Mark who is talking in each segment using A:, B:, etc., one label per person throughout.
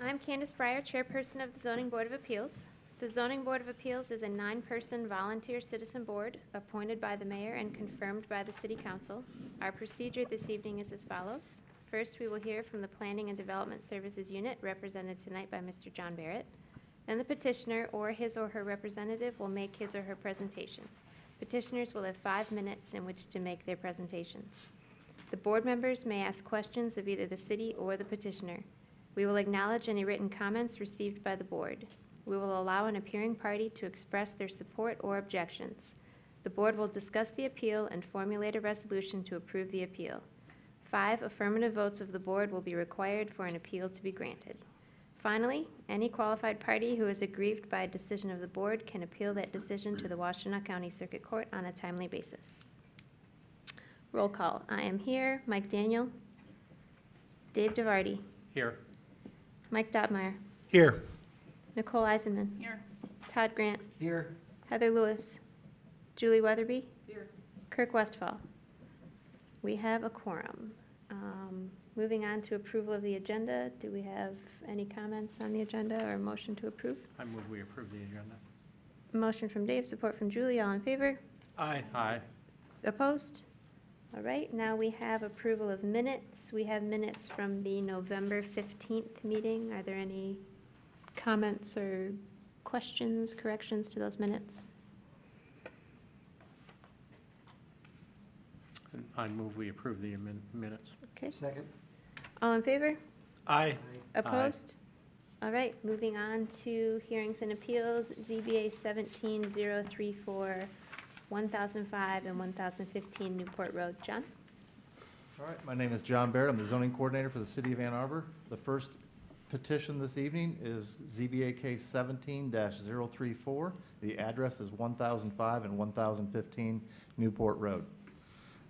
A: I'm Candace Breyer, Chairperson of the Zoning Board of Appeals. The Zoning Board of Appeals is a 9-person volunteer citizen board appointed by the mayor and confirmed by the City Council. Our procedure this evening is as follows. First, we will hear from the Planning and Development Services Unit, represented tonight by Mr. John Barrett. Then the petitioner or his or her representative will make his or her presentation. Petitioners will have 5 minutes in which to make their presentations. The board members may ask questions of either the city or the petitioner. We will acknowledge any written comments received by the board. We will allow an appearing party to express their support or objections. The board will discuss the appeal and formulate a resolution to approve the appeal. 5 affirmative votes of the board will be required for an appeal to be granted. Finally, any qualified party who is aggrieved by a decision of the board can appeal that decision to the Washtenaw County Circuit Court on a timely basis. Roll call. I am here. Mike Daniel. Dave DeVarty.
B: Here.
A: Mike Dobmeyer.
B: Here.
A: Nicole Eisenman.
C: Here.
A: Todd Grant.
B: Here.
A: Heather Lewis. Julie Weatherby.
C: Here.
A: Kirk Westfall. We have a quorum. Moving on to approval of the agenda. Do we have any comments on the agenda or a motion to approve?
B: I move we approve the agenda.
A: Motion from Dave, support from Julie. All in favor?
B: Aye. Aye.
A: Opposed? All right, now we have approval of minutes. We have minutes from the November 15th meeting. Are there any comments or questions, corrections to those minutes?
B: I move we approve the minutes.
A: Okay.
D: Second.
A: All in favor?
B: Aye.
A: Opposed? All right, moving on to hearings and appeals, ZBA 17034, 1005 and 1015 Newport Road. John?
D: All right, my name is John Barrett. I'm the zoning coordinator for the city of Ann Arbor. The first petition this evening is ZBA case 17-034. The address is 1005 and 1015 Newport Road.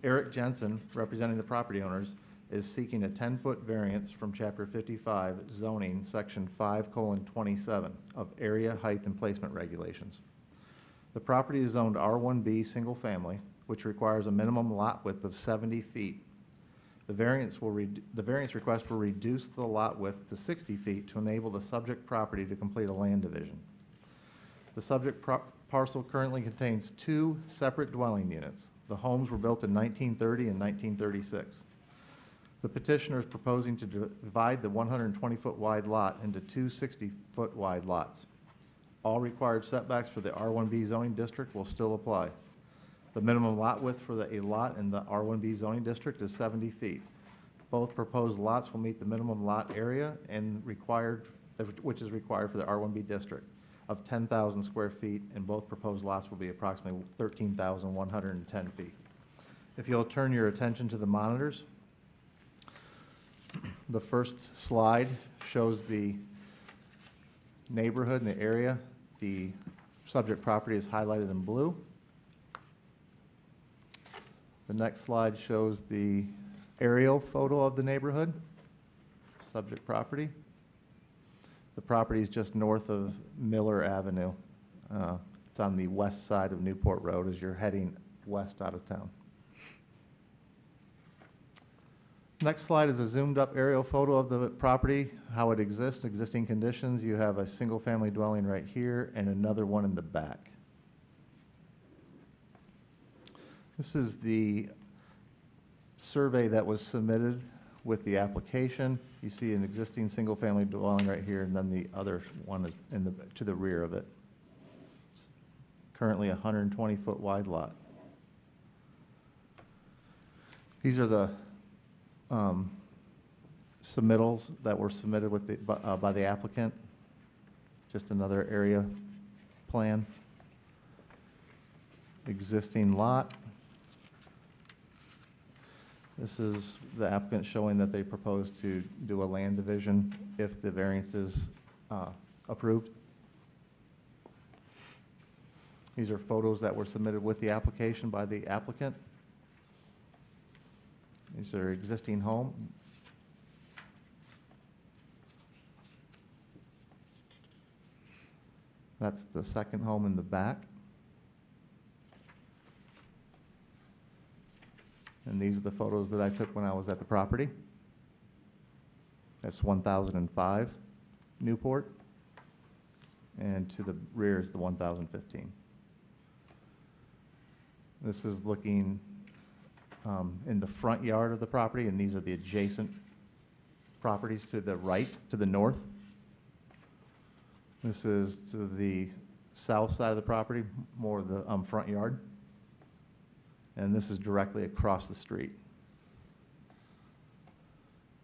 D: Eric Jensen, representing the property owners, is seeking a 10-foot variance from Chapter 55 zoning, Section 5:27 of area, height, and placement regulations. The property is zoned R1B single family, which requires a minimum lot width of 70 feet. The variance request will reduce the lot width to 60 feet to enable the subject property to complete a land division. The subject parcel currently contains 2 separate dwelling units. The homes were built in 1930 and 1936. The petitioner is proposing to divide the 120-foot wide lot into 2 60-foot wide lots. All required setbacks for the R1B zoning district will still apply. The minimum lot width for a lot in the R1B zoning district is 70 feet. Both proposed lots will meet the minimum lot area and which is required for the R1B district of 10,000 square feet, and both proposed lots will be approximately 13,110 feet. If you'll turn your attention to the monitors, the first slide shows the neighborhood and the area. The subject property is highlighted in blue. The next slide shows the aerial photo of the neighborhood, subject property. The property is just north of Miller Avenue. It's on the west side of Newport Road as you're heading west out of town. Next slide is a zoomed up aerial photo of the property, how it exists, existing conditions. You have a single family dwelling right here and another one in the back. This is the survey that was submitted with the application. You see an existing single family dwelling right here, and then the other one is to the rear of it. It's currently a 120-foot wide lot. These are the submittals that were submitted with by the applicant. Just another area plan. Existing lot. This is the applicant showing that they propose to do a land division if the variance is approved. These are photos that were submitted with the application by the applicant. These are existing home. That's the second home in the back. And these are the photos that I took when I was at the property. That's 1005. Newport. And to the rear is the 1015. This is looking in the front yard of the property, and these are the adjacent properties to the right, to the north. This is to the south side of the property, more of the front yard. And this is directly across the street.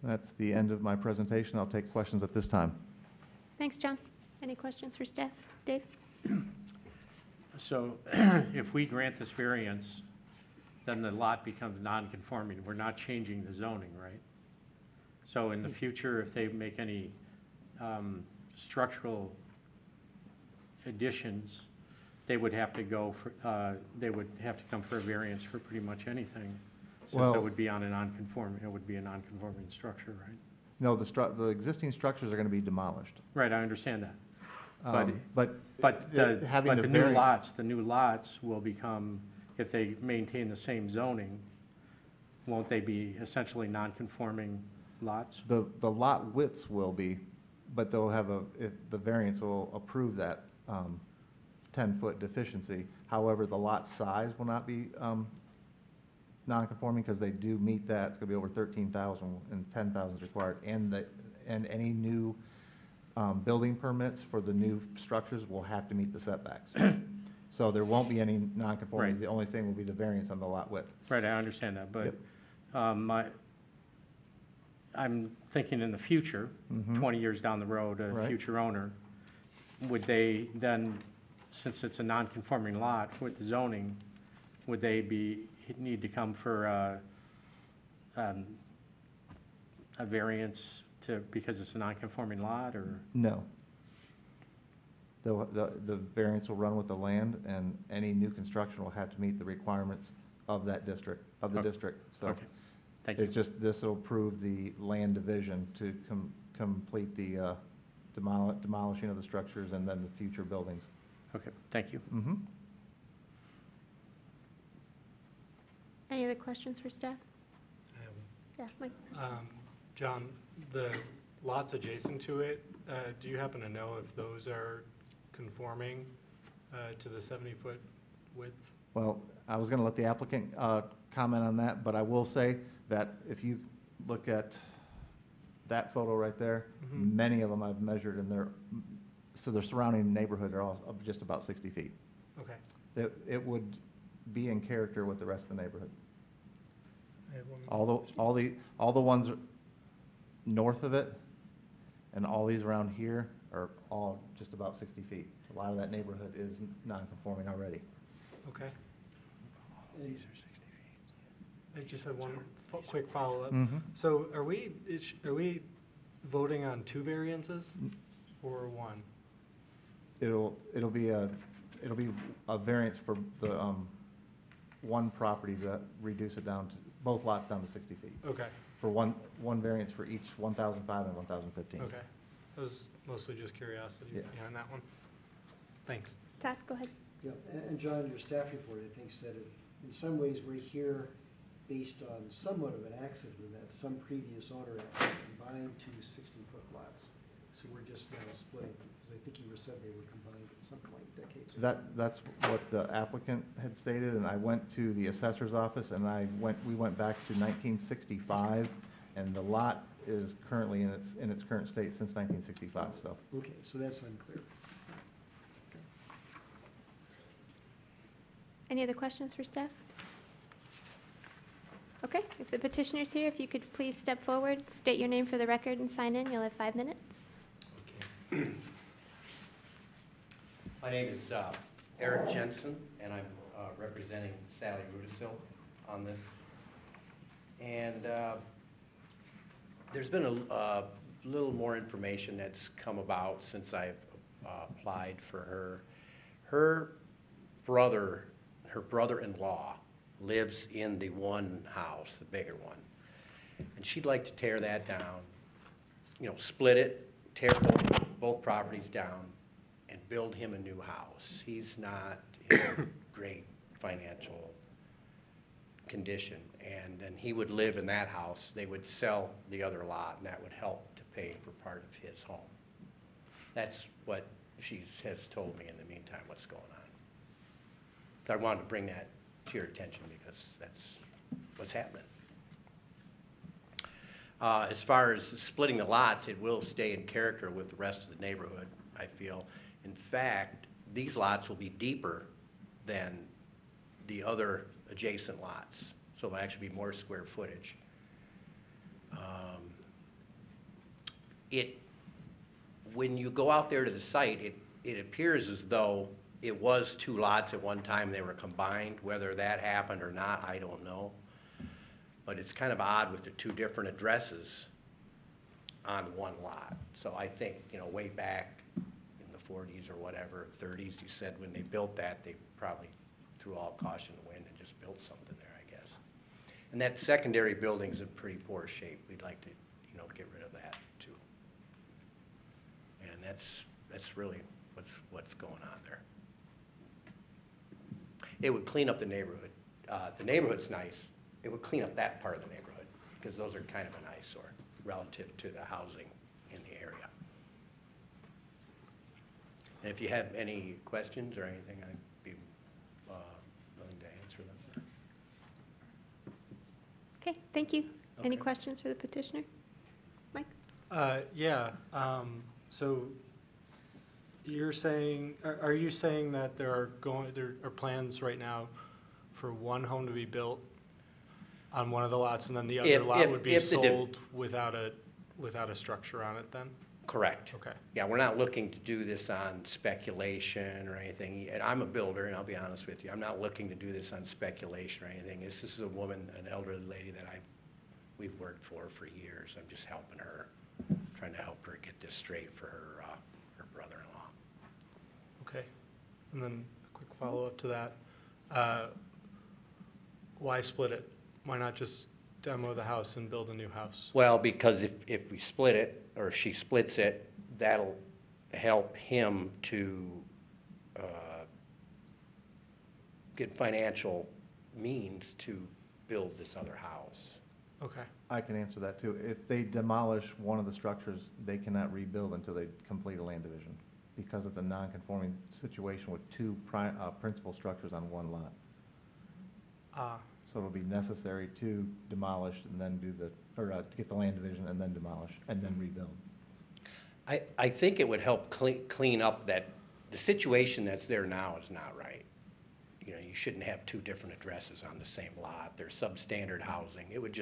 D: That's the end of my presentation. I'll take questions at this time.
A: Thanks, John. Any questions for staff? Dave?
B: So if we grant this variance, then the lot becomes non-conforming. We're not changing the zoning, right? So in the future, if they make any structural additions, they would have to go for, they would have to come for a variance for pretty much anything, since
D: Well-
B: it would be on a non-conforming, it would be a non-conforming structure, right?
D: No, the existing structures are going to be demolished.
B: Right, I understand that.
D: But
B: But
D: having the
B: the new
D: variance,
B: lots will become, if they maintain the same zoning, won't they be essentially non-conforming lots?
D: the lot widths will be, but they'll have if the variance will approve that 10-foot deficiency. However, the lot size will not be non-conforming because they do meet that. It's going to be over 13,000 and 10,000 is required. And any new building permits for the new structures will have to meet the setbacks. So there won't be any non-conformities.
B: Right.
D: The only thing will be the variance on the lot width.
B: Right, I understand that, but
D: Yep.
B: I'm thinking in the future,
D: Mhm.
B: 20 years down the road, a
D: Right.
B: future owner, would they then, since it's a non-conforming lot with the zoning, would they need to come for a variance because it's a non-conforming lot, or?
D: No. The variance will run with the land, and any new construction will have to meet the requirements of that district, of the
B: Okay.
D: district. So
B: Okay, thank you.
D: it's just, this will approve the land division to complete the demolishing of the structures and then the future buildings.
B: Okay, thank you.
D: Mm-hmm.
A: Any other questions for staff? Yeah, Mike?
C: John, the lots adjacent to it, do you happen to know if those are conforming to the 70-foot width?
D: Well, I was going to let the applicant comment on that, but I will say that if you look at that photo right there,
C: Mhm.
D: many of them I've measured, and so their surrounding neighborhood are all up just about 60 feet.
C: Okay.
D: It would be in character with the rest of the neighborhood.
C: I have one.
D: All the ones north of it and all these around here are all just about 60 feet. A lot of that neighborhood is non-conforming already.
C: Okay.
B: These are 60 feet.
C: I just have one quick follow-up.
D: Mm-hmm.
C: So are we voting on 2 variances or 1?
D: It'll be a variance for the one property to reduce it down to, both lots down to 60 feet.
C: Okay,
D: For one variance for each 1,005 and 1,015.
C: okay. That was mostly just curiosity
D: Yeah.
C: behind that one. Thanks.
A: Todd, go ahead.
E: Yeah, and John, your staff report, I think, said it, in some ways, we're here based on somewhat of an accident in that some previous owner had combined 2 60-foot lots. So we're just now splitting, because I think you said they were combined at some point decades ago.
D: That's what the applicant had stated, and I went to the assessor's office, and we went back to 1965, and the lot is currently in its current state since 1965, so.
E: Okay, so that's unclear.
A: Any other questions for staff? Okay, if the petitioner's here, if you could please step forward, state your name for the record, and sign in. You'll have 5 minutes.
F: Okay. My name is Eric Jensen, and I'm representing Sally Rudisil on this. And there's been a little more information that's come about since I've applied for her. Her brother-in-law lives in the one house, the bigger one. And she'd like to tear that down, split it, tear both properties down, and build him a new house. He's not in great financial condition, and then he would live in that house. They would sell the other lot, and that would help to pay for part of his home. That's what she has told me in the meantime, what's going on. So I wanted to bring that to your attention because that's what's happening. As far as splitting the lots, it will stay in character with the rest of the neighborhood, I feel. In fact, these lots will be deeper than the other adjacent lots, so there'll actually be more square footage. When you go out there to the site, it appears as though it was two lots at one time, they were combined. Whether that happened or not, I don't know. But it's kind of odd with the two different addresses on one lot. So I think, you know, way back in the 40s or whatever, 30s, you said when they built that, they probably threw all caution to the wind and just built something there, I guess. And that secondary building's in pretty poor shape. We'd like to, you know, get rid of that too. And that's really what's going on there. It would clean up the neighborhood. The neighborhood's nice. It would clean up that part of the neighborhood because those are kind of an eyesore relative to the housing in the area. And if you have any questions or anything, I'd be willing to answer them.
A: Okay, thank you. Any
C: Okay.
A: questions for the petitioner? Mike?
C: Yeah, so you're saying, are you saying that there are plans right now for one home to be built on one of the lots and then the other lot would be sold without a structure on it then?
F: Correct.
C: Okay.
F: Yeah, we're not looking to do this on speculation or anything. And I'm a builder, and I'll be honest with you. I'm not looking to do this on speculation or anything. This is a woman, an elderly lady that we've worked for years. I'm just helping her, trying to help her get this straight for her brother-in-law.
C: Okay. And then a quick follow-up to that. Why split it? Why not just demo the house and build a new house?
F: Well, because if we split it, or if she splits it, that'll help him to get financial means to build this other house.
C: Okay.
D: I can answer that too. If they demolish one of the structures, they cannot rebuild until they complete a land division because it's a non-conforming situation with two principal structures on one lot. So it'll be necessary to demolish and then to get the land division and then demolish and then rebuild.
F: I think it would help clean up that, the situation that's there now is not right. You know, you shouldn't have two different addresses on the same lot. They're substandard housing. It would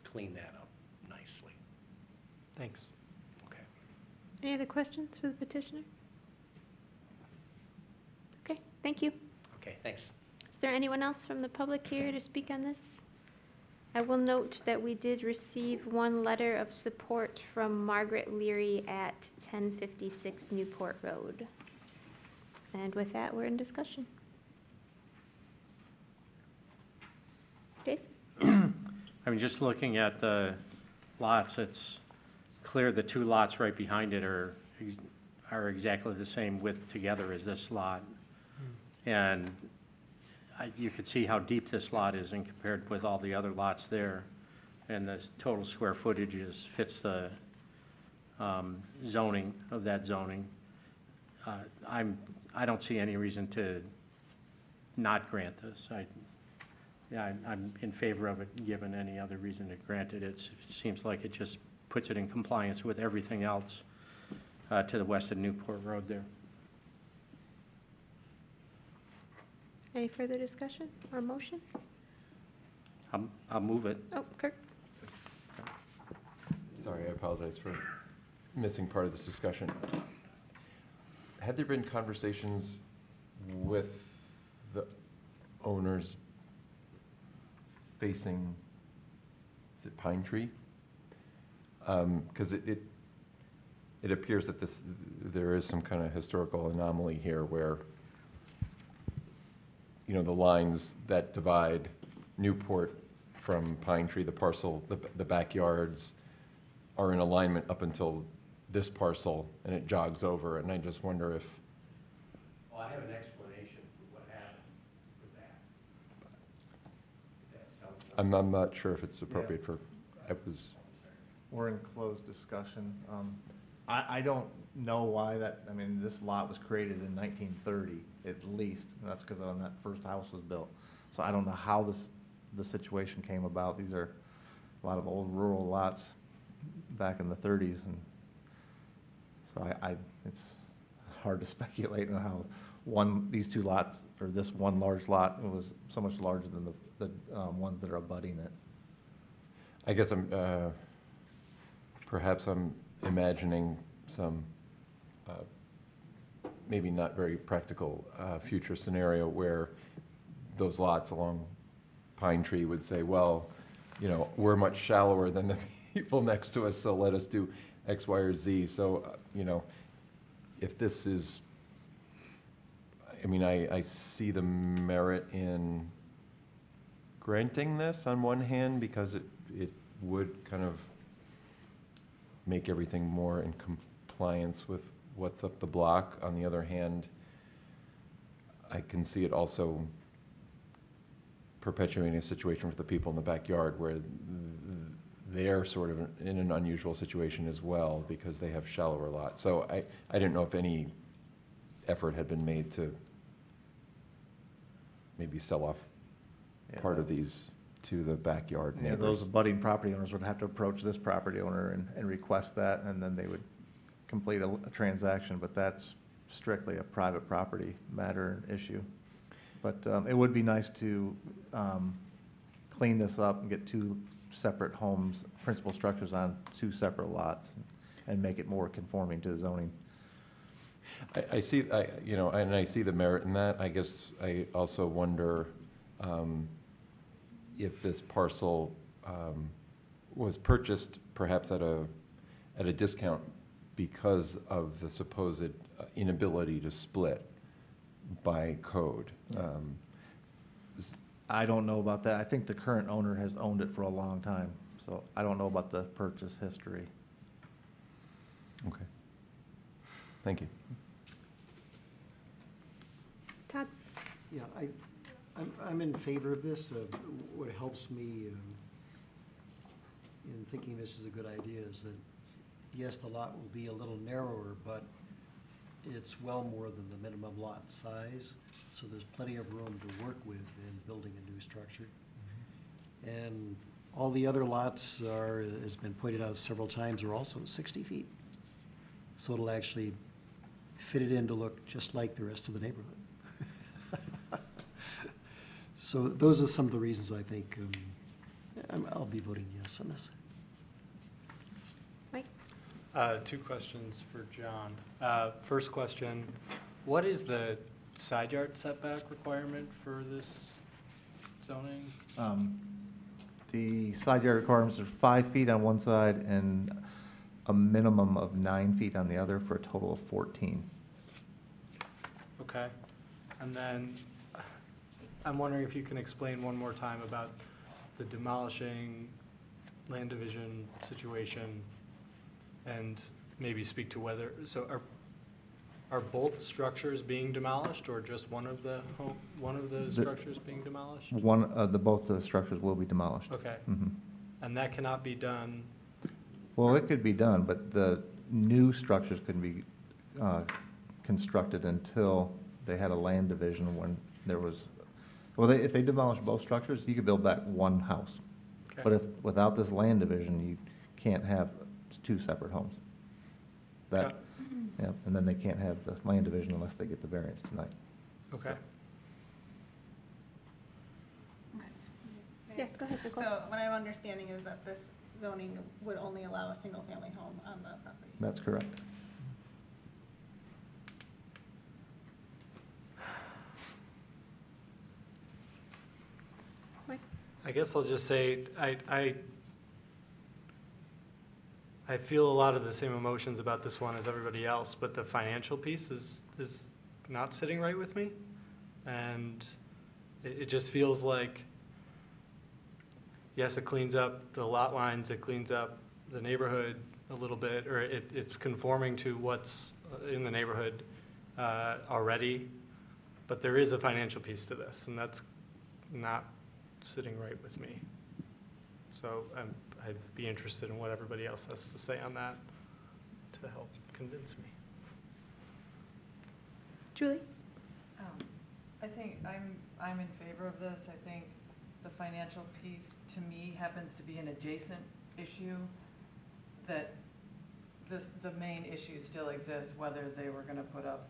F: clean that up nicely.
C: Thanks.
F: Okay.
A: Any other questions for the petitioner? Okay, thank you.
F: Okay, thanks.
A: Is there anyone else from the public here to speak on this? I will note that we did receive one letter of support from Margaret Leary at 1056 Newport Road. And with that, we're in discussion. Dave?
B: I mean, just looking at the lots, it's clear the two lots right behind it are exactly the same width together as this lot. And you could see how deep this lot is in compared with all the other lots there. And the total square footage fits the zoning of that zoning. I don't see any reason to not grant this. I'm in favor of it, given any other reason to grant it. It seems like it just puts it in compliance with everything else to the west of Newport Road there.
A: Any further discussion or motion?
B: I'll move it.
A: Oh, Kirk?
G: Sorry, I apologize for missing part of this discussion. Had there been conversations with the owners facing, is it Pine Tree? Because it appears that there is some kind of historical anomaly here where, you know, the lines that divide Newport from Pine Tree, the parcel, the backyards are in alignment up until this parcel, and it jogs over, and I just wonder if,
F: Well, I have an explanation for what happened with that. That's helpful.
G: I'm not sure if it's appropriate for, I was,
D: We're in closed discussion. I don't know why that, I mean, this lot was created in 1930 at least, and that's because when that first house was built. So I don't know how the situation came about. These are a lot of old rural lots back in the 30s, and so it's hard to speculate on how these two lots, or this one large lot, was so much larger than the ones that are abutting it.
G: I guess perhaps I'm imagining some maybe not very practical future scenario where those lots along Pine Tree would say, well, you know, we're much shallower than the people next to us, so let us do X, Y, or Z. So, you know, if this is, I mean, I see the merit in granting this on one hand because it would kind of make everything more in compliance with what's up the block. On the other hand, I can see it also perpetuating a situation for the people in the backyard where they're sort of in an unusual situation as well because they have shallower lots. So I didn't know if any effort had been made to maybe sell off part of these to the backyard
D: Yeah,
G: neighbors.
D: those abutting property owners would have to approach this property owner and request that, and then they would complete a transaction, but that's strictly a private property matter and issue. But it would be nice to clean this up and get two separate homes, principal structures on two separate lots, and make it more conforming to the zoning.
G: I see, you know, and I see the merit in that. I guess I also wonder if this parcel was purchased perhaps at a discount because of the supposed inability to split by code.
D: I don't know about that. I think the current owner has owned it for a long time, so I don't know about the purchase history.
G: Okay. Thank you.
A: Todd?
E: Yeah, I'm in favor of this. What helps me in thinking this is a good idea is that, yes, the lot will be a little narrower, but it's well more than the minimum lot size, so there's plenty of room to work with in building a new structure. And all the other lots are, has been pointed out several times, are also 60 feet. So it'll actually fit it in to look just like the rest of the neighborhood. So those are some of the reasons I think I'll be voting yes on this.
A: Mike?
C: Two questions for John. First question, what is the side yard setback requirement for this zoning?
D: The side yard requirements are 5 feet on one side and a minimum of 9 feet on the other for a total of 14.
C: Okay. And then I'm wondering if you can explain one more time about the demolishing land division situation and maybe speak to whether, so are both structures being demolished or just one of the structures being demolished?
D: Both the structures will be demolished.
C: Okay.
D: Mhm.
C: And that cannot be done,
D: Well, it could be done, but the new structures couldn't be constructed until they had a land division when there was, well, if they demolished both structures, you could build back one house.
C: okay?
D: But without this land division, you can't have two separate homes. That, yeah, and then they can't have the land division unless they get the variance tonight.
C: Okay.
A: Yes, go ahead, Nicole.
H: So what I'm understanding is that this zoning would only allow a single-family home on the property.
D: That's correct.
A: Mike?
C: I guess I'll just say, I feel a lot of the same emotions about this one as everybody else, but the financial piece is not sitting right with me. And it just feels like, yes, it cleans up the lot lines, it cleans up the neighborhood a little bit, or it's conforming to what's in the neighborhood already, but there is a financial piece to this, and that's not sitting right with me. So I'd be interested in what everybody else has to say on that, to help convince me.
A: Julie?
I: I think I'm in favor of this. I think the financial piece, to me, happens to be an adjacent issue, that the main issue still exists, whether they were gonna put up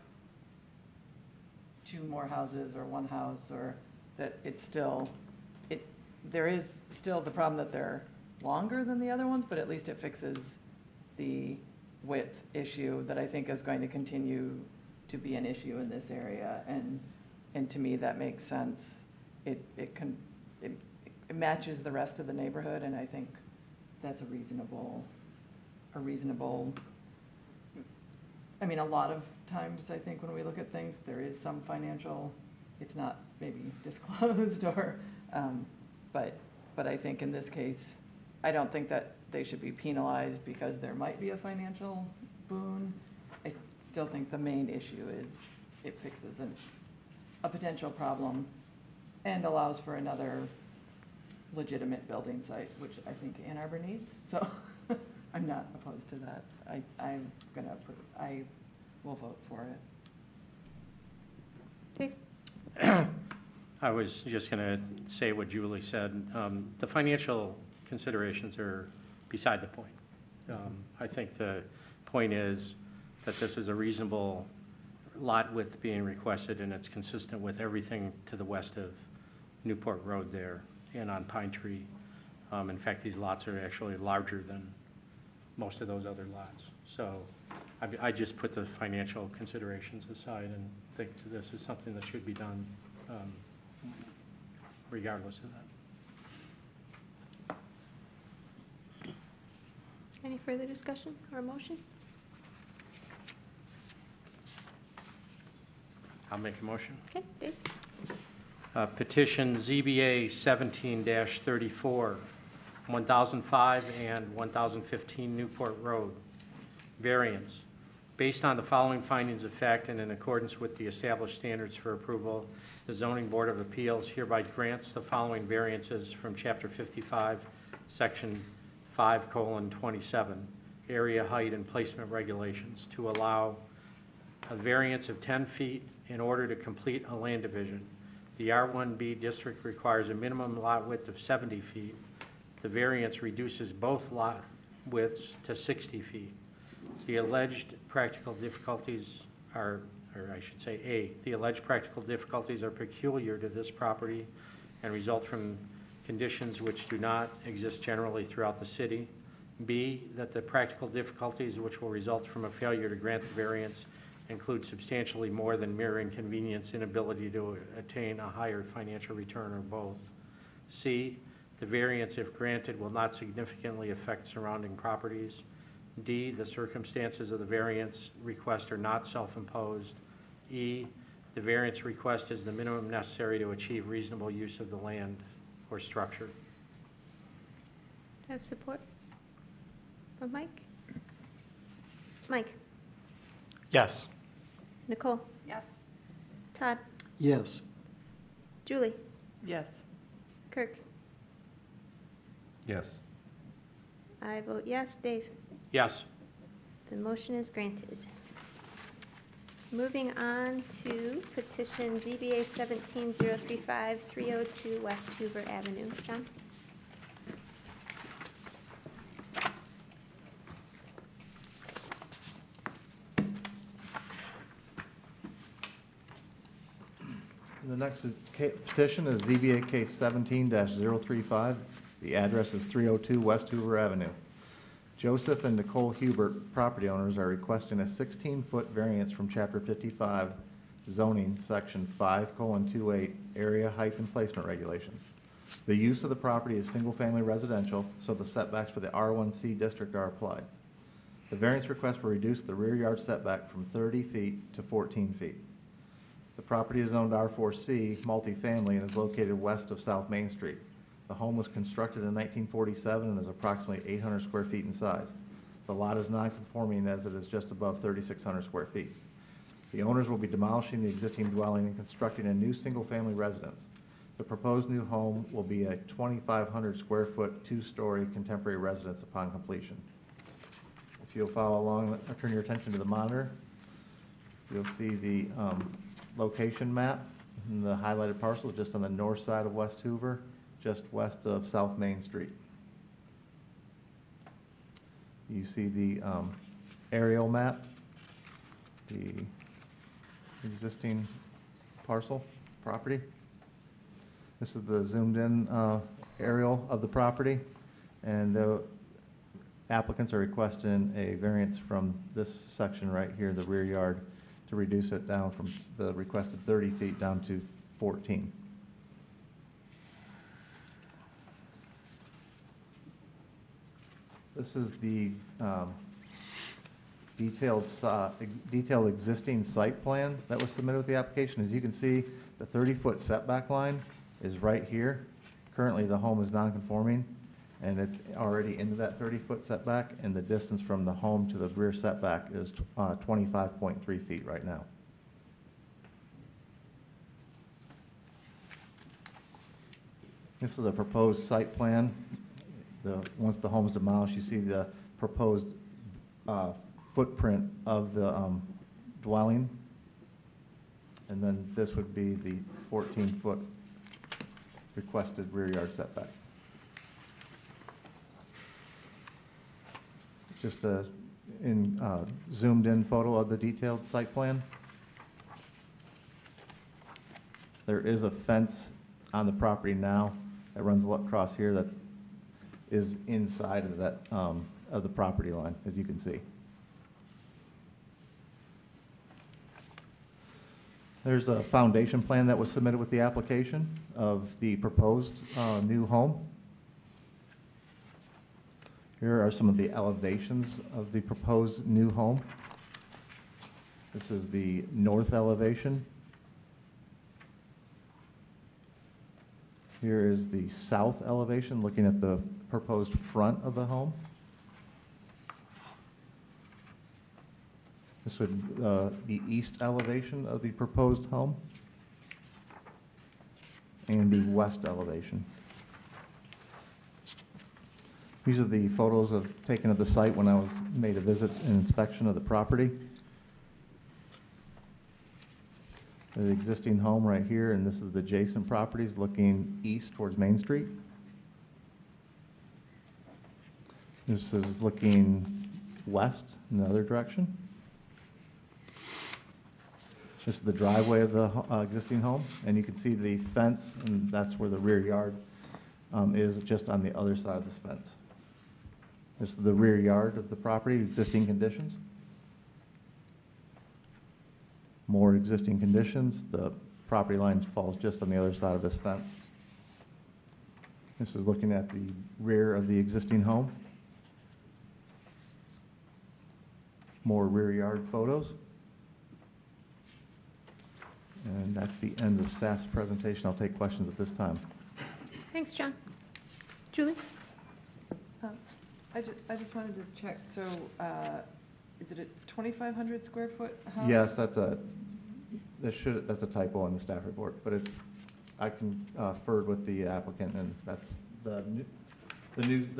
I: 2 more houses or 1 house, or that it's still, there is still the problem that they're longer than the other ones, but at least it fixes the width issue that I think is going to continue to be an issue in this area, and to me, that makes sense. It matches the rest of the neighborhood, and I think that's a reasonable, I mean, a lot of times, I think, when we look at things, there is some financial, it's not maybe disclosed or, but I think in this case, I don't think that they should be penalized because there might be a financial boon. I still think the main issue is it fixes a potential problem and allows for another legitimate building site, which I think Ann Arbor needs. So I'm not opposed to that. I will vote for it.
A: Dave?
B: I was just going to say what Julie said. The financial considerations are beside the point. I think the point is that this is a reasonable lot width being requested, and it's consistent with everything to the west of Newport Road there and on Pine Tree. In fact, these lots are actually larger than most of those other lots. So I just put the financial considerations aside and think this is something that should be done regardless of that.
A: Any further discussion or motion?
B: I'll make a motion.
A: Okay, Dave?
B: Petition ZBA 17-34, 1005 and 1015 Newport Road. Variance. Based on the following findings of fact and in accordance with the established standards for approval, the Zoning Board of Appeals hereby grants the following variances from Chapter 55, Section 5:27, Area Height and Placement Regulations, to allow a variance of 10 feet in order to complete a land division. The R1B district requires a minimum lot width of 70 feet. The variance reduces both lot widths to 60 feet. The alleged practical difficulties are, or I should say A, the alleged practical difficulties are peculiar to this property and result from conditions which do not exist generally throughout the city. B, that the practical difficulties which will result from a failure to grant the variance include substantially more than mere inconvenience, inability to attain a higher financial return, or both. C, the variance, if granted, will not significantly affect surrounding properties. D, the circumstances of the variance request are not self-imposed. E, the variance request is the minimum necessary to achieve reasonable use of the land or structure.
A: Do I have support from Mike? Mike?
C: Yes.
A: Nicole?
H: Yes.
A: Todd?
E: Yes.
A: Julie?
I: Yes.
A: Kirk?
G: Yes.
A: I vote yes. Dave?
B: Yes.
A: The motion is granted. Moving on to petition ZBA 17035, 302 West Hoover Avenue. John?
D: The next petition is ZBA case 17-035. The address is 302 West Hoover Avenue. Joseph and Nicole Hubert, property owners, are requesting a 16-foot variance from Chapter 55 zoning, Section 5:28, area height and placement regulations. The use of the property is single-family residential, so the setbacks for the R1C district are applied. The variance request will reduce the rear yard setback from 30 feet to 14 feet. The property is zoned R4C multifamily and is located west of South Main Street. The home was constructed in 1947 and is approximately 800 square feet in size. The lot is non-conforming as it is just above 3,600 square feet. The owners will be demolishing the existing dwelling and constructing a new single-family residence. The proposed new home will be a 2,500 square foot, 2-story contemporary residence upon completion. If you'll follow along, I'll turn your attention to the monitor. You'll see the location map, and the highlighted parcel just on the north side of West Hoover, just west of South Main Street. You see the aerial map, the existing parcel, property. This is the zoomed-in aerial of the property, and the applicants are requesting a variance from this section right here, the rear yard, to reduce it down from the requested 30 feet down to 14. This is the detailed existing site plan that was submitted with the application. As you can see, the 30-foot setback line is right here. Currently, the home is non-conforming, and it's already into that 30-foot setback, and the distance from the home to the rear setback is 25.3 feet right now. This is a proposed site plan. Once the home is demolished, you see the proposed footprint of the dwelling. And then this would be the 14-foot requested rear yard setback. Just a zoomed-in photo of the detailed site plan. There is a fence on the property now that runs across here that is inside of that of the property line, as you can see. There's a foundation plan that was submitted with the application of the proposed new home. Here are some of the elevations of the proposed new home. This is the north elevation. Here is the south elevation, looking at the proposed front of the home. This would the east elevation of the proposed home, and the west elevation. These are the photos taken of the site when I was made a visit and inspection of the property. The existing home right here, and this is the adjacent properties looking east towards Main Street. This is looking west in the other direction. This is the driveway of the existing home, and you can see the fence, and that's where the rear yard is, just on the other side of this fence. This is the rear yard of the property, existing conditions. More existing conditions. The property line falls just on the other side of this fence. This is looking at the rear of the existing home. More rear yard photos. And that's the end of staff's presentation. I'll take questions at this time.
A: Thanks, John. Julie?
I: I just wanted to check, so is it a 2,500 square foot house?
D: Yes, that's a typo in the staff report, but I conferred with the applicant, and that's the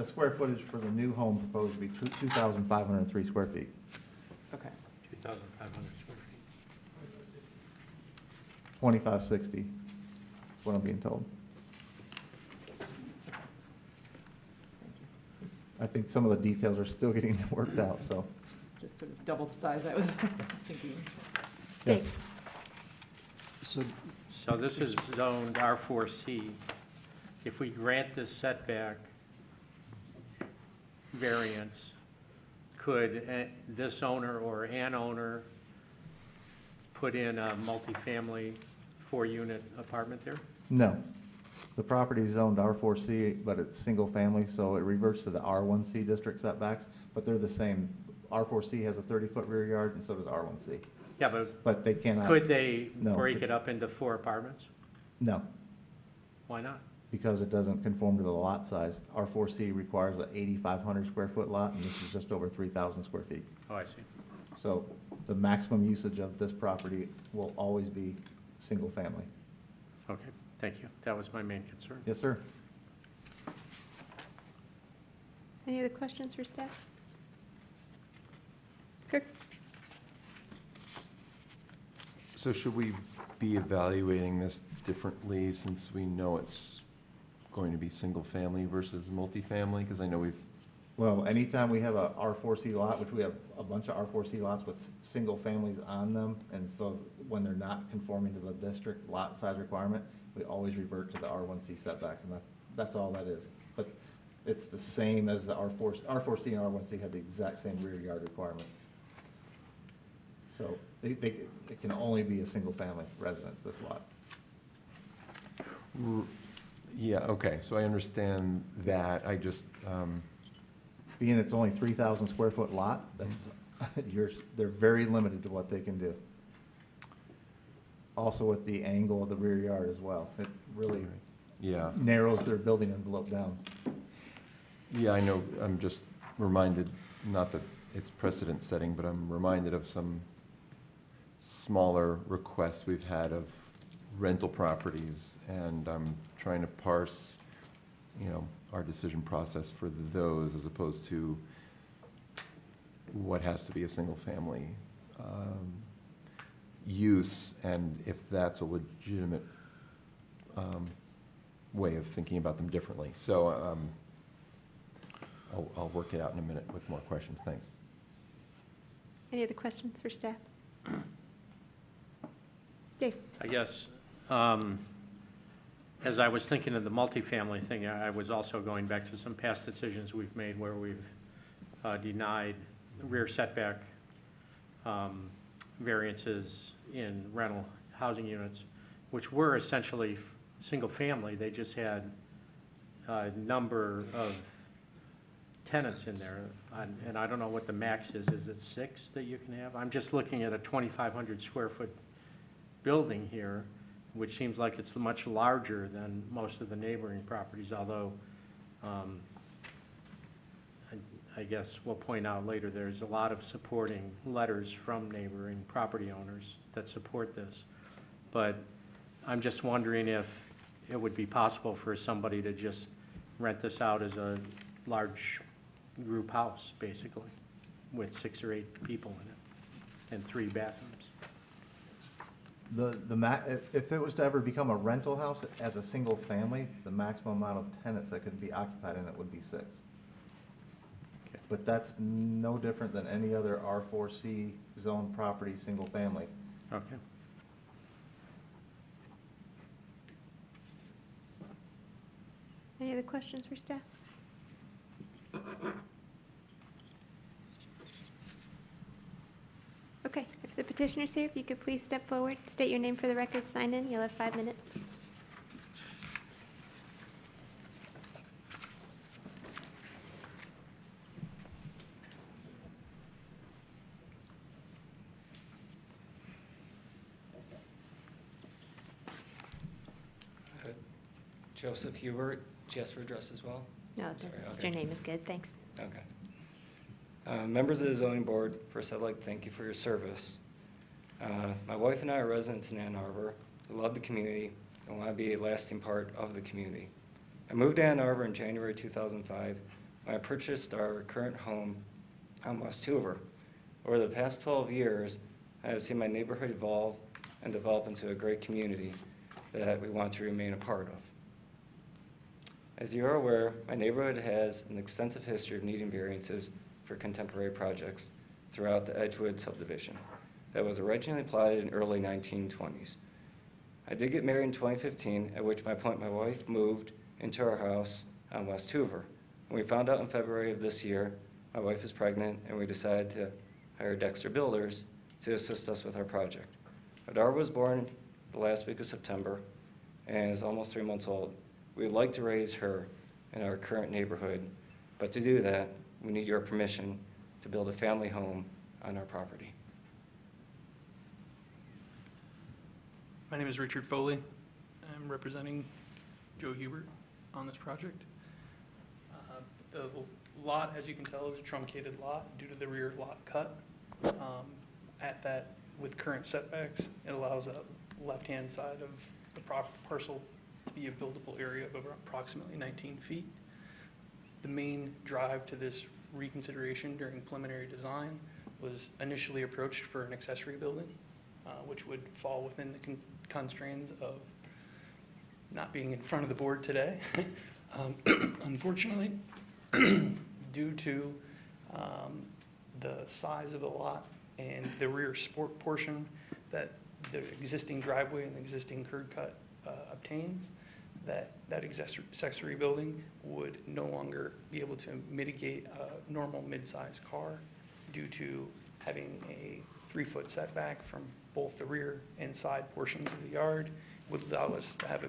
D: square footage for the new home proposed to be 2,503 square feet.
I: Okay.
B: 2,500 square feet.
D: 2,560 is what I'm being told. I think some of the details are still getting worked out, so.
I: Just sort of double the size I was thinking.
D: Yes.
A: Dave?
B: So this is zoned R4C. If we grant this setback variance, could this owner or an owner put in a multifamily 4-unit apartment there?
D: No. The property is zoned R4C, but it's single family, so it reverts to the R1C district setbacks, but they're the same. R4C has a 30-foot rear yard, and so does R1C.
B: Yeah,
D: But they cannot.
B: could they
D: No.
B: break it up into 4 apartments?
D: No,
B: Why not?
D: because it doesn't conform to the lot size. R4C requires an 8,500 square foot lot, and this is just over 3,000 square feet.
B: Oh, I see.
D: So the maximum usage of this property will always be single family.
B: Okay, thank you. That was my main concern.
D: Yes, sir.
A: Any other questions for staff? Good.
G: So should we be evaluating this differently since we know it's going to be single-family versus multifamily? Because I know we've,
D: Well, anytime we have a R4C lot, which we have a bunch of R4C lots with single families on them, and so when they're not conforming to the district lot size requirement, we always revert to the R1C setbacks, and that's all that is. But it's the same as the R4C and R1C have the exact same rear yard requirements. So it can only be a single-family residence, this lot.
G: yeah, okay, so I understand that. I just,
D: Being it's only 3,000 square foot lot, that's, they're very limited to what they can do. Also with the angle of the rear yard as well, it really
G: yeah.
D: narrows their building envelope down.
G: Yeah, I know, I'm just reminded, not that it's precedent setting, but I'm reminded of some smaller requests we've had of rental properties, and I'm trying to parse, our decision process for those as opposed to what has to be a single-family use, and if that's a legitimate way of thinking about them differently. So I'll work it out in a minute with more questions. Thanks.
A: Any other questions for staff? Dave?
B: I guess, as I was thinking of the multifamily thing, I was also going back to some past decisions we've made where we've denied rear setback variances in rental housing units, which were essentially single-family. They just had a number of tenants in there, and I don't know what the max is. Is it 6 that you can have? I'm just looking at a 2,500 square foot building here, which seems like it's much larger than most of the neighboring properties, although I guess we'll point out later, there's a lot of supporting letters from neighboring property owners that support this. But I'm just wondering if it would be possible for somebody to just rent this out as a large group house, basically, with 6 or 8 people in it and 3 bathrooms.
D: If it was to ever become a rental house as a single family, the maximum amount of tenants that could be occupied in it would be 6.
B: Okay.
D: But that's no different than any other R4C zone property, single family.
B: Okay.
A: Any other questions for staff? Okay, if the petitioner's here, if you could please step forward, state your name for the record, sign in. You'll have 5 minutes.
J: Joseph Hoover, just for address as well?
A: No,
J: Sorry,
A: just
J: okay.
A: your name is good, thanks.
J: Okay. Members of the zoning board, first I'd like to thank you for your service. My wife and I are residents in Ann Arbor. We love the community and want to be a lasting part of the community. I moved to Ann Arbor in January 2005 when I purchased our current home on West Hoover. Over the past 12 years, I have seen my neighborhood evolve and develop into a great community that we want to remain a part of. As you are aware, my neighborhood has an extensive history of needing variances for contemporary projects throughout the Edgewood subdivision that was originally platted in early 1920s. I did get married in 2015, at which point my wife moved into our house on West Hoover. When we found out in February of this year, my wife is pregnant, and we decided to hire Dexter Builders to assist us with our project. Our daughter was born the last week of September and is almost 3 months old. We'd like to raise her in our current neighborhood, but to do that, we need your permission to build a family home on our property.
K: My name is Richard Foley. I'm representing Joe Hubert on this project. The lot, as you can tell, is a truncated lot due to the rear lot cut. With current setbacks, it allows the left-hand side of the parcel to be a buildable area of approximately 19 feet. The main drive to this reconsideration during preliminary design was initially approached for an accessory building, which would fall within the constraints of not being in front of the board today. Unfortunately, due to the size of the lot and the rear sport portion that the existing driveway and the existing curb cut obtains, that accessory building would no longer be able to mitigate a normal mid-sized car due to having a 3-foot setback from both the rear and side portions of the yard. Would allow us to have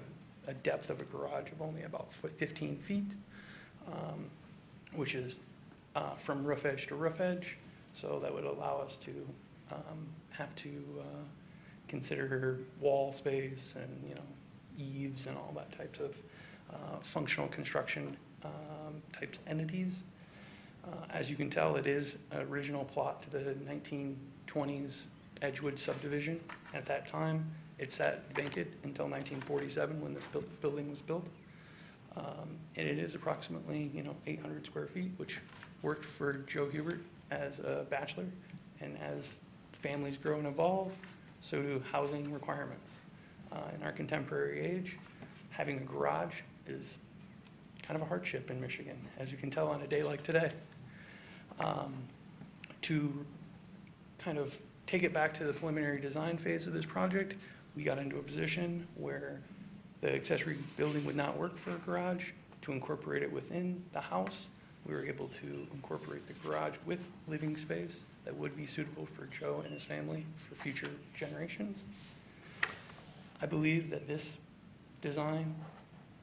K: a depth of a garage of only about 15 feet, which is from roof edge to roof edge. So that would allow us to have to consider wall space and, eaves and all that types of functional construction types entities. As you can tell, it is an original plot to the 1920s Edgewood subdivision. At that time, it sat vacant until 1947 when this building was built. And it is approximately, 800 square feet, which worked for Joe Hubert as a bachelor. And as families grow and evolve, so do housing requirements. In our contemporary age, having a garage is kind of a hardship in Michigan, as you can tell on a day like today. To kind of take it back to the preliminary design phase of this project, we got into a position where the accessory building would not work for a garage. To incorporate it within the house, we were able to incorporate the garage with living space that would be suitable for Joe and his family for future generations. I believe that this design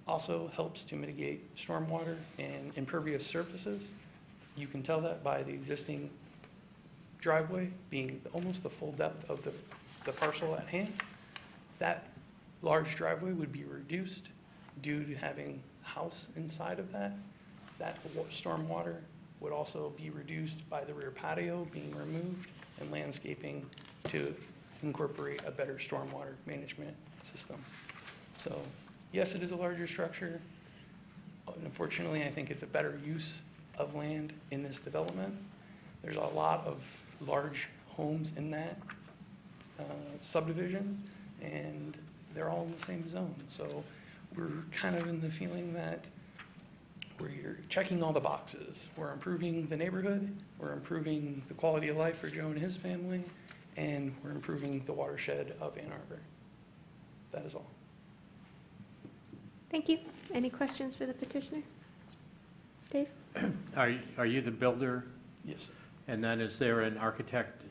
K: also helps to mitigate stormwater and impervious surfaces. You can tell that by the existing driveway being almost the full depth of the parcel at hand. That large driveway would be reduced due to having a house inside of that. That stormwater would also be reduced by the rear patio being removed and landscaping to incorporate a better stormwater management system. So yes, it is a larger structure. Unfortunately, I think it's a better use of land in this development. There's a lot of large homes in that subdivision, and they're all in the same zone. So we're kind of in the feeling that we're checking all the boxes. We're improving the neighborhood, we're improving the quality of life for Joe and his family, and we're improving the watershed of Ann Arbor. That is all.
A: Thank you. Any questions for the petitioner? Dave?
B: Are you the builder?
K: Yes.
B: And then is there an architect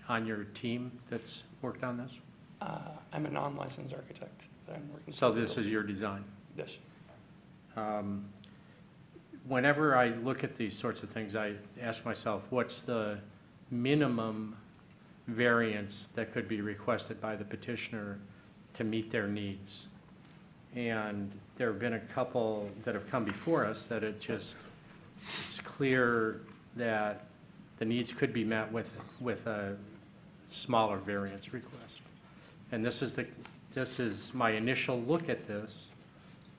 B: on your team that's worked on this?
K: I'm a non-licensed architect that I'm working.
B: So this is your design?
K: Yes.
B: Whenever I look at these sorts of things, I ask myself, what's the minimum variance that could be requested by the petitioner to meet their needs? And there have been a couple that have come before us that it's clear that the needs could be met with a smaller variance request. And this is my initial look at this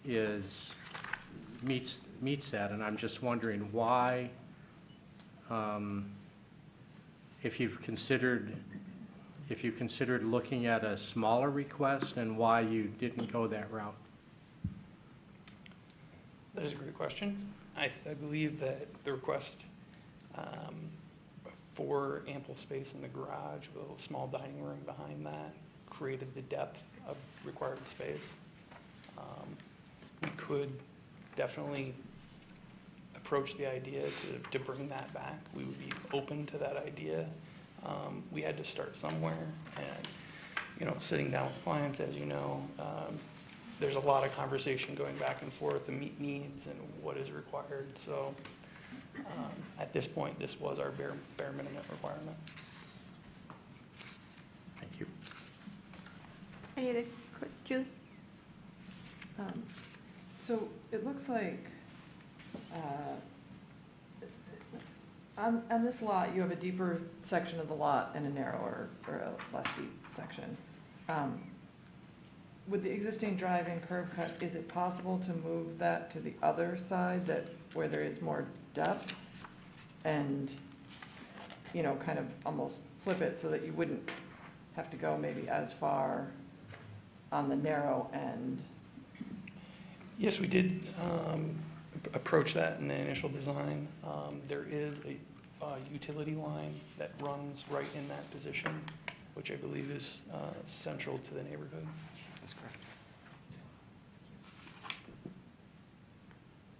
B: is meets that, and I'm just wondering why, if you've considered looking at a smaller request and why you didn't go that route.
K: That is a great question. I believe that the request for ample space in the garage with a small dining room behind that created the depth of required space. We could definitely approach the idea to bring that back. We would be open to that idea. We had to start somewhere, and sitting down with clients, as you know, there's a lot of conversation going back and forth to meet needs and what is required. So at this point, this was our bare minimum requirement.
B: Thank you.
A: Any other, Julie?
I: So it looks like on this lot, you have a deeper section of the lot and a narrower or a less deep section. With the existing drive and curb cut, is it possible to move that to the other side where there is more depth? And, you know, kind of almost flip it so that you wouldn't have to go maybe as far on the narrow end.
K: Yes, we did approach that in the initial design. There is a utility line that runs right in that position, which I believe is central to the neighborhood.
J: That's correct.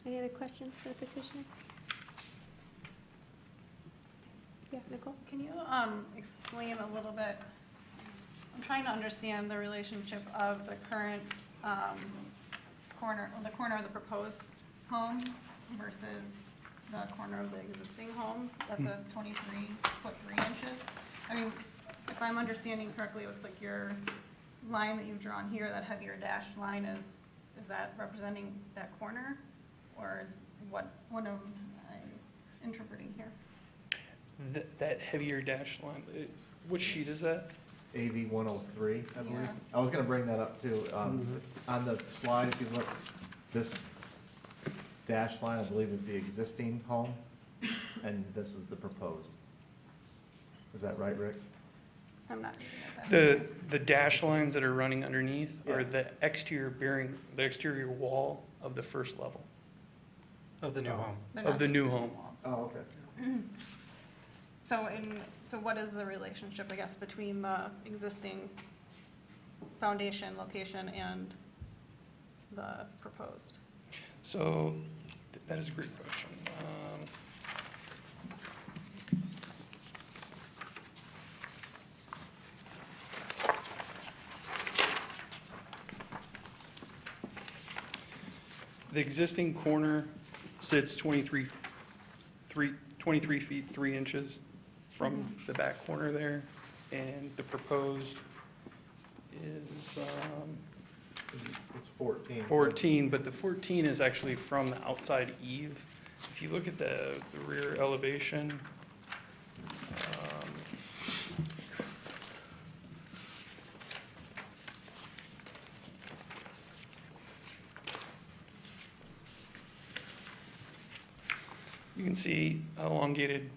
A: Any other questions for the petitioner? Yeah, Nicole?
H: Can you explain a little bit, I'm trying to understand the relationship of the current corner of the proposed home versus the corner of the existing home at the 23 foot 3 inches. I mean, if I'm understanding correctly, it looks like your line that you've drawn here, that heavier dashed line, is that representing that corner? Or is what am I interpreting here?
K: That heavier dash line, which sheet is that?
D: AV 103, I believe.
H: Yeah.
D: I was gonna bring that up too. On the slide, if you look, this dash line, I believe, is the existing home, and this is the proposed. Is that right, Rick?
H: I'm not reading it.
K: The dash lines that are running underneath are
D: Yes.
K: the exterior wall of the first level,
C: Of the new home.
H: They're
K: of
H: not
K: the new
H: existing
K: home.
H: walls.
D: Oh, okay.
H: So what is the relationship, I guess, between the existing foundation location and the proposed?
K: So that is a great question. The existing corner sits 23 feet 3 inches from the back corner there, and the proposed is
D: It's 14.
K: 14, but the 14 is actually from the outside eave. If you look at the rear elevation, you can see elongated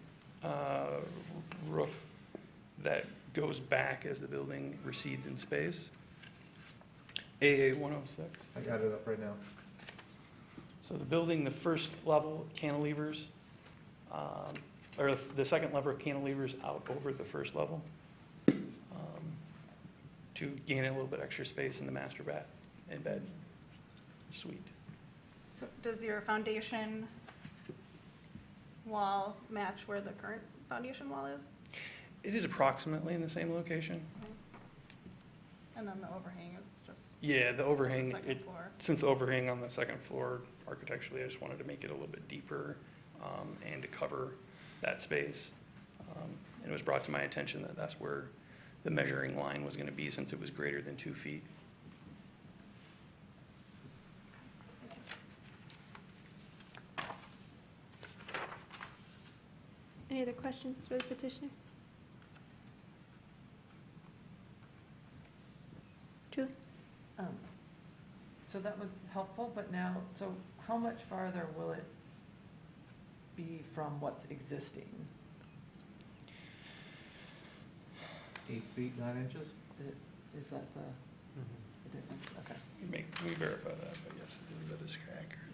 K: roof that goes back as the building recedes in space. AA 106.
D: I got it up right now.
K: So the building, the first level cantilevers, or the second level cantilevers out over the first level to gain a little bit extra space in the master bath and bed suite.
H: So does your foundation wall match where the current foundation wall is?
K: It is approximately in the same location.
H: And then the overhang is just
K: Yeah, the
H: the
K: overhang,
H: second floor?
K: since the overhang on the second floor architecturally, I just wanted to make it a little bit deeper and to cover that space. And it was brought to my attention that that's where the measuring line was going to be since it was greater than 2 feet.
A: Any other questions for the petitioner? Julie?
I: So that was helpful, but now, so how much farther will it be from what's existing?
D: 8 feet, 9 inches?
I: Is that the difference? Okay.
K: Let me verify that, but yes, I believe that is accurate.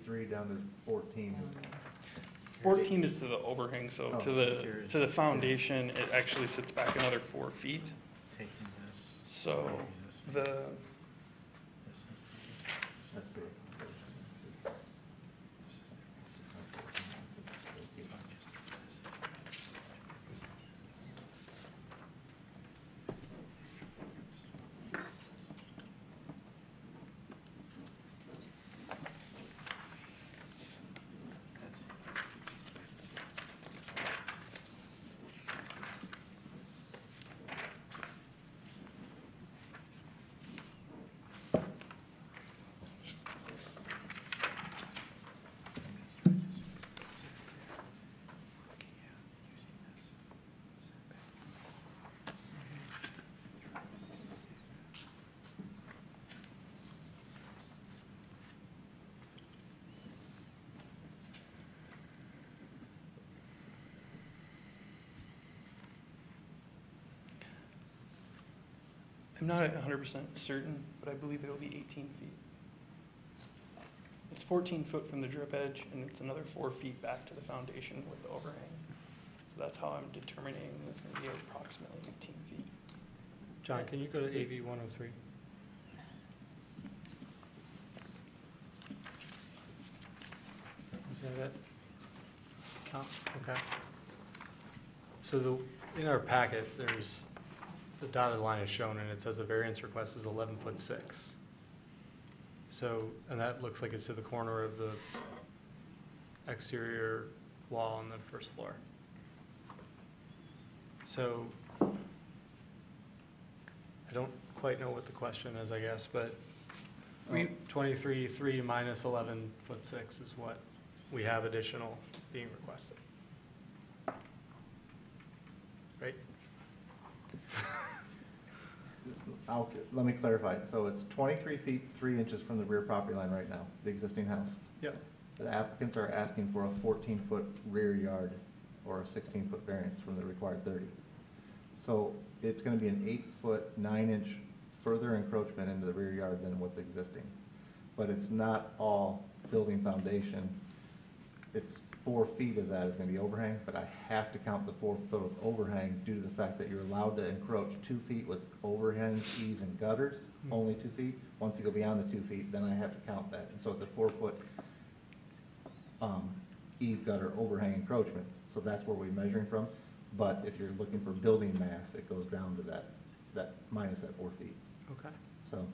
D: 23.3 down to 14.
K: 14 is to the overhang, so
D: Oh,
K: to the foundation, it actually sits back another 4 feet. So the,
D: That's good.
K: I'm not 100% certain, but I believe it'll be 18 feet. It's 14 foot from the drip edge, and it's another 4 feet back to the foundation with the overhang. So that's how I'm determining it's going to be approximately 18 feet.
C: John, can you go to AV 103? Is that it? Count, okay. So in our packet, there's, the dotted line is shown, and it says the variance request is 11'6". So, and that looks like it's to the corner of the exterior wall on the first floor. So, I don't quite know what the question is, I guess, but 23.3 minus 11'6" is what we have additional being requested. Right?
D: Let me clarify. So it's 23 feet, 3 inches from the rear property line right now, the existing house.
C: Yep.
D: The applicants are asking for a 14-foot rear yard or a 16-foot variance from the required 30. So it's going to be an 8-foot, 9-inch further encroachment into the rear yard than what's existing. But it's not all building foundation. It's 4 feet of that is going to be overhang, but I have to count the 4 foot of overhang due to the fact that you're allowed to encroach 2 feet with overhang, eaves, and gutters, only 2 feet. Once you go beyond the 2 feet, then I have to count that. And so it's a 4 foot eave, gutter, overhang encroachment. So that's where we're measuring from. But if you're looking for building mass, it goes down to that minus that 4 feet.
C: Okay.
D: So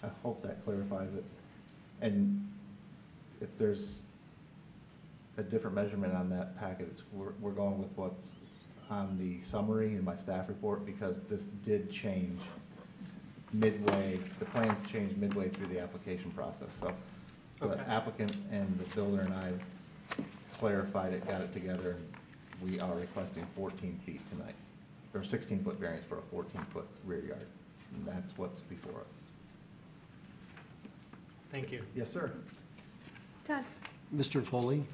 D: I hope that clarifies it. And if there's a different measurement on that packet, we're going with what's on the summary in my staff report, because this did change midway, the plans changed midway through the application process. So the applicant and the builder and I clarified it, got it together, and we are requesting 14 feet tonight, or 16-foot variance for a 14-foot rear yard. And that's what's before us.
C: Thank you.
D: Yes, sir.
A: Todd?
E: Mr. Foley,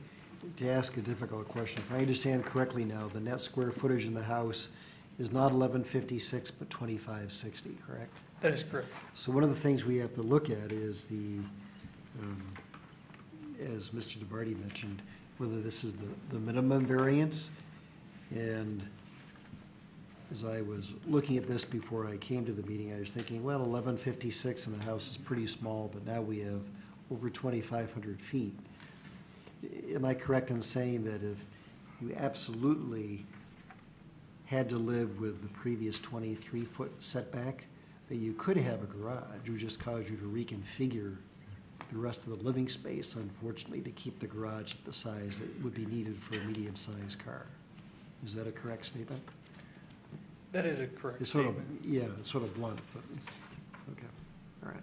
E: to ask a difficult question, if I understand correctly now, the net square footage in the house is not 1156, but 2560, correct?
K: That is correct.
E: So one of the things we have to look at is the, as Mr. DeBarty mentioned, whether this is the minimum variance. And as I was looking at this before I came to the meeting, I was thinking, well, 1156 in the house is pretty small, but now we have over 2,500 feet. Am I correct in saying that if you absolutely had to live with the previous 23-foot setback, that you could have a garage? It would just cause you to reconfigure the rest of the living space, unfortunately, to keep the garage at the size that would be needed for a medium-sized car. Is that a correct statement?
K: That is a correct
E: It's sort of,
K: statement.
E: yeah, it's sort of blunt, but, okay, all right.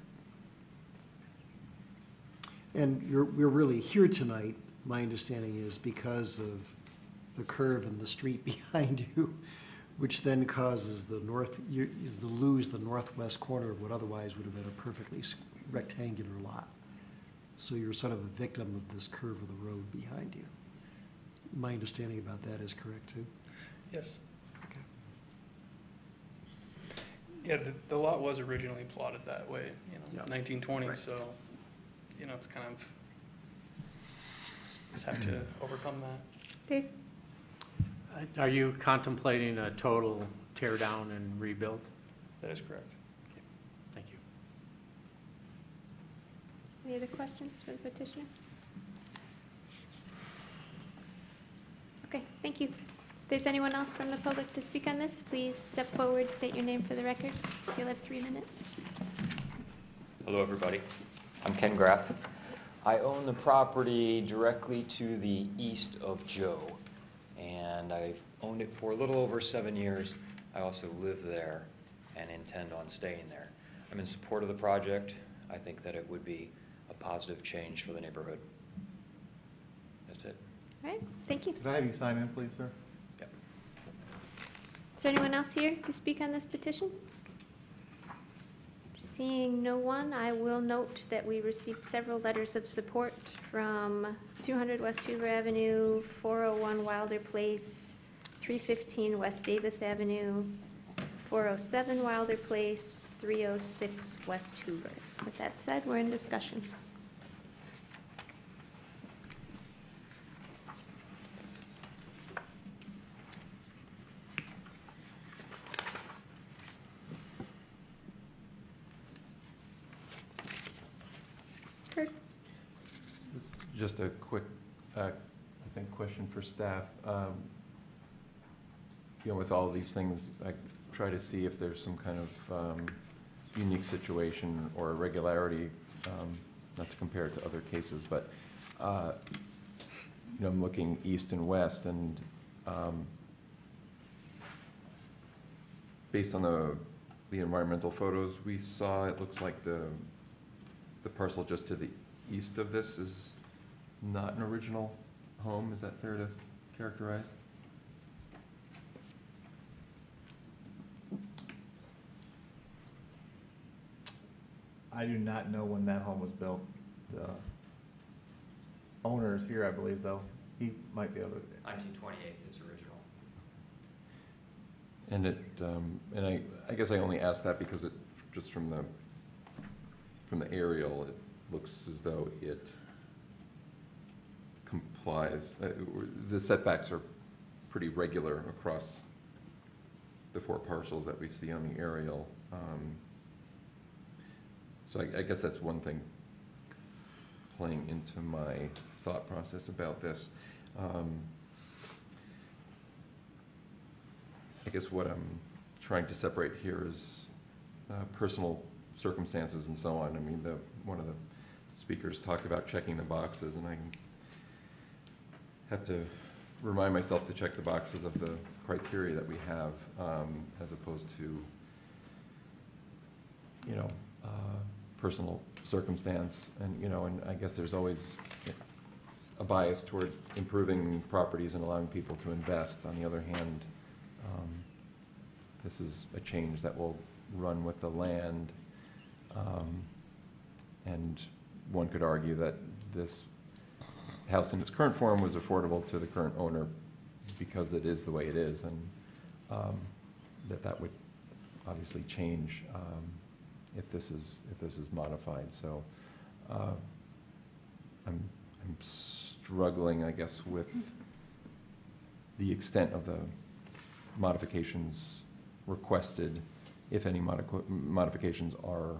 E: And we're really here tonight, my understanding is because of the curve in the street behind you, which then causes the you lose the northwest corner of what otherwise would have been a perfectly rectangular lot. So you're sort of a victim of this curve of the road behind you. My understanding about that is correct, too?
K: Yes.
E: Okay.
K: Yeah, the lot was originally plotted that way,
E: Yeah.
K: 1920,
E: Right.
K: so, it's kind of, just have to overcome that.
A: Dave?
B: Are you contemplating a total tear down and rebuild?
K: That is correct.
B: Thank you.
A: Any other questions for the petitioner? Okay, thank you. If there's anyone else from the public to speak on this, please step forward, state your name for the record. You'll have 3 minutes.
L: Hello, everybody. I'm Ken Graff. I own the property directly to the east of Joe, and I've owned it for a little over 7 years. I also live there and intend on staying there. I'm in support of the project. I think that it would be a positive change for the neighborhood. That's it.
A: All right, thank you.
D: Could I have you sign in, please, sir?
L: Yep.
A: Is there anyone else here to speak on this petition? Seeing no one, I will note that we received several letters of support from 200 West Hoover Avenue, 401 Wilder Place, 315 West Davis Avenue, 407 Wilder Place, 306 West Hoover. With that said, we're in discussion. Kurt?
G: Just a quick, I think, question for staff. You know, with all of these things, I try to see if there's some kind of unique situation or irregularity, not to compare it to other cases, but, you know, I'm looking east and west, and based on the environmental photos we saw, it looks like the parcel just to the east of this is not an original home. Is that fair to characterize?
D: I do not know when that home was built. The owner is here, I believe, though. He might be able to.
L: 1928, it's original.
G: And it, and I guess I only asked that because it, just from the aerial, it looks as though it complies. The setbacks are pretty regular across the 4 parcels that we see on the aerial. So I guess that's one thing playing into my thought process about this. I guess what I'm trying to separate here is personal circumstances and so on. I mean, one of the speakers talked about checking the boxes, and I have to remind myself to check the boxes of the criteria that we have, as opposed to, you know, personal circumstance. And, you know, and I guess there's always a bias toward improving properties and allowing people to invest. On the other hand, this is a change that will run with the land. And one could argue that this house in its current form was affordable to the current owner because it is the way it is, and that would obviously change if this is modified. So I'm struggling, I guess, with the extent of the modifications requested, if any modifications are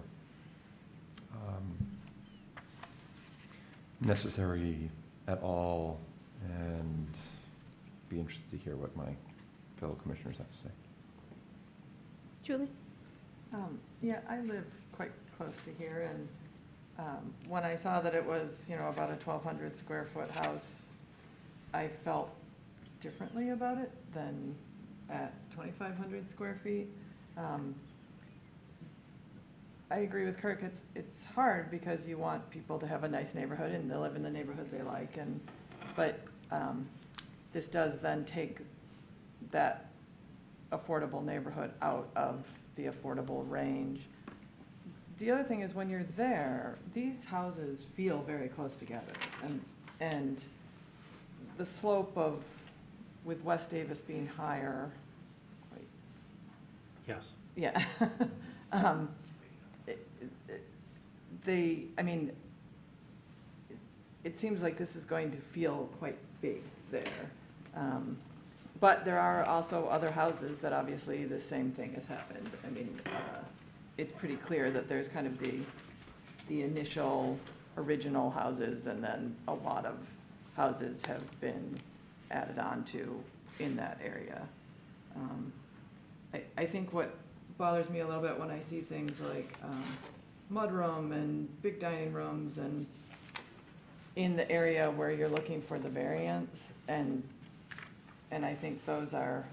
G: necessary at all, and be interested to hear what my fellow commissioners have to say.
A: Julie?
I: Yeah, I live quite close to here, and when I saw that it was, you know, about a 1,200 square foot house, I felt differently about it than at 2,500 square feet. I agree with Kirk. It's hard because you want people to have a nice neighborhood and they live in the neighborhood they like, but this does then take that affordable neighborhood out of the affordable range. The other thing is, when you're there, these houses feel very close together, and the slope of, with West Davis being higher. Wait.
B: Yes.
I: Yeah. I mean, it seems like this is going to feel quite big there. But there are also other houses that obviously the same thing has happened. I mean, it's pretty clear that there's kind of the initial original houses, and then a lot of houses have been added on to in that area. I think what bothers me a little bit when I see things like mudroom and big dining rooms, and in the area where you're looking for the variance, and I think those are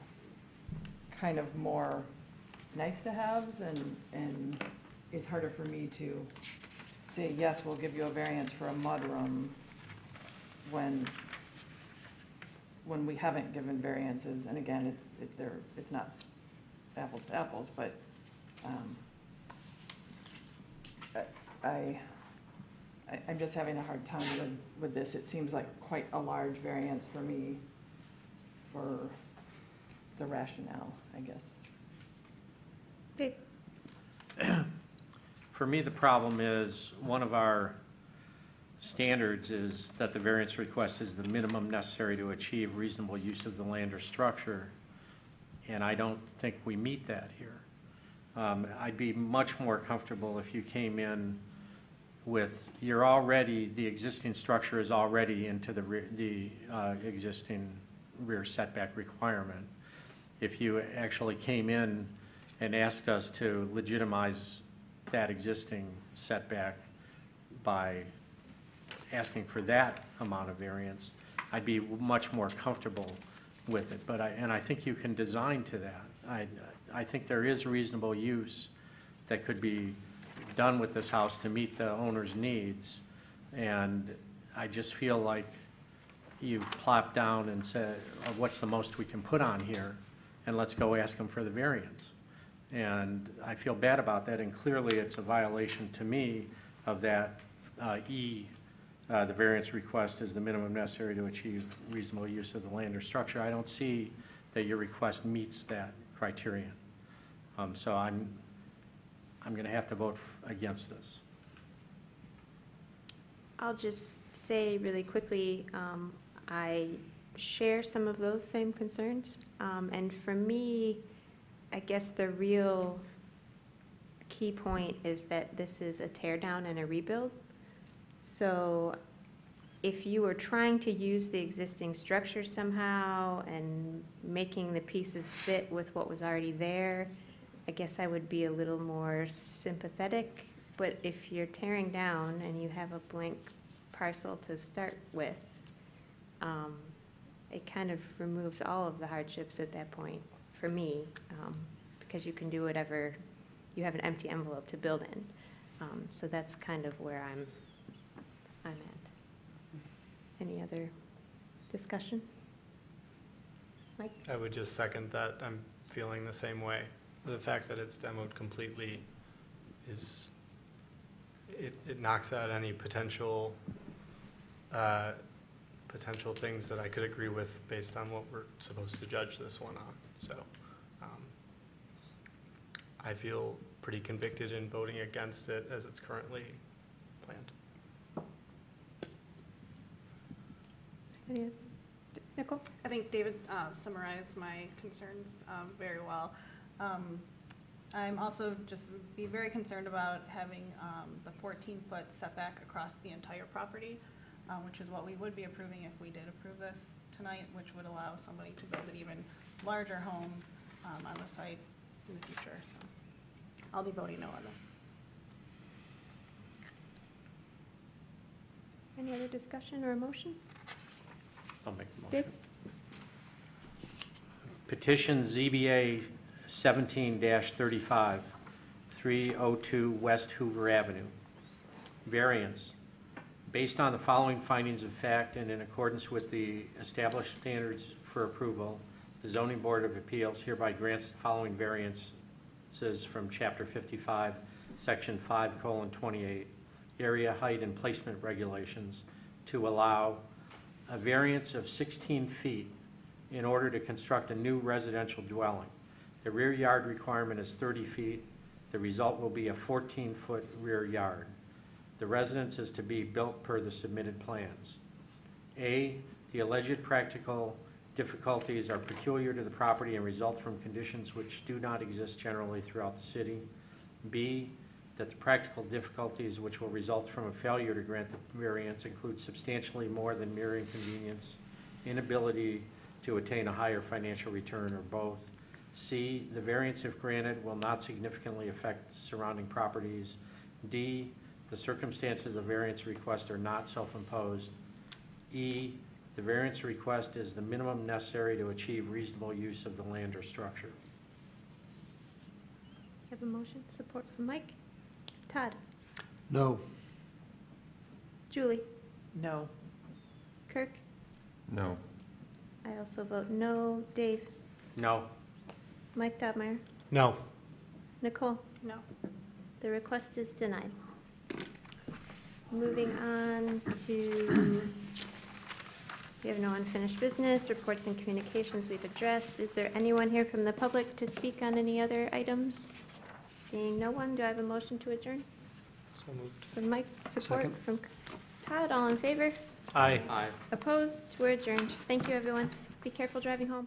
I: kind of more nice to haves, and it's harder for me to say, yes, we'll give you a variance for a mudroom when we haven't given variances. And again, it's not apples to apples, but I'm just having a hard time with this. It seems like quite a large variance for me for the rationale, I guess.
A: Dave?
B: For me, the problem is, one of our standards is that the variance request is the minimum necessary to achieve reasonable use of the land or structure, and I don't think we meet that here. I'd be much more comfortable if you came in with, the existing structure is already into the existing rear setback requirement. If you actually came in and asked us to legitimize that existing setback by asking for that amount of variance, I'd be much more comfortable with it. But I think you can design to that. I think there is reasonable use that could be done with this house to meet the owner's needs. And I just feel like you've plopped down and said, oh, what's the most we can put on here? And let's go ask them for the variance. And I feel bad about that, and clearly it's a violation to me of that the variance request is the minimum necessary to achieve reasonable use of the land or structure. I don't see that your request meets that criterion. So I'm going to have to vote against this.
A: I'll just say really quickly, I share some of those same concerns. And for me, I guess the real key point is that this is a tear down and a rebuild. So if you were trying to use the existing structure somehow and making the pieces fit with what was already there, I guess I would be a little more sympathetic. But if you're tearing down and you have a blank parcel to start with, it kind of removes all of the hardships at that point for me, because you can do whatever, you have an empty envelope to build in. So that's kind of where I'm at. Any other discussion? Mike?
C: I would just second that. I'm feeling the same way. The fact that it's demoed completely is, it knocks out any potential things that I could agree with based on what we're supposed to judge this one on. So I feel pretty convicted in voting against it as it's currently planned.
A: Nicole?
H: I think David summarized my concerns very well. I'm also just would be very concerned about having the 14-foot setback across the entire property, which is what we would be approving if we did approve this tonight, which would allow somebody to build an even larger home on the site in the future. So I'll be voting no on this.
A: Any other discussion or a motion?
B: I'll make the motion.
A: Dave?
B: Petition ZBA 17-35, 302 West Hoover Avenue. Variance. Based on the following findings of fact and in accordance with the established standards for approval, the Zoning Board of Appeals hereby grants the following variances from Chapter 55, Section 5:28, Area Height and Placement Regulations, to allow a variance of 16 feet in order to construct a new residential dwelling. The rear yard requirement is 30 feet. The result will be a 14-foot rear yard. The residence is to be built per the submitted plans. A, the alleged practical difficulties are peculiar to the property and result from conditions which do not exist generally throughout the city. B, that the practical difficulties which will result from a failure to grant the variance include substantially more than mere inconvenience, inability to attain a higher financial return, or both. C, the variance, if granted, will not significantly affect surrounding properties. D, the circumstances of the variance request are not self-imposed. E, the variance request is the minimum necessary to achieve reasonable use of the land or structure.
A: Have a motion, support from Mike. Todd?
E: No.
A: Julie?
I: No.
A: Kirk?
G: No.
A: I also vote no. Dave?
B: No.
A: Mike Dobmeyer?
C: No.
A: Nicole?
H: No.
A: The request is denied. Moving on to, we have no unfinished business, reports and communications we've addressed. Is there anyone here from the public to speak on any other items? Seeing no one, do I have a motion to adjourn?
C: So moved.
A: So Mike, support
E: Second.
A: from Todd, all in favor?
C: Aye.
B: Aye.
A: Opposed? We're adjourned. Thank you, everyone. Be careful driving home.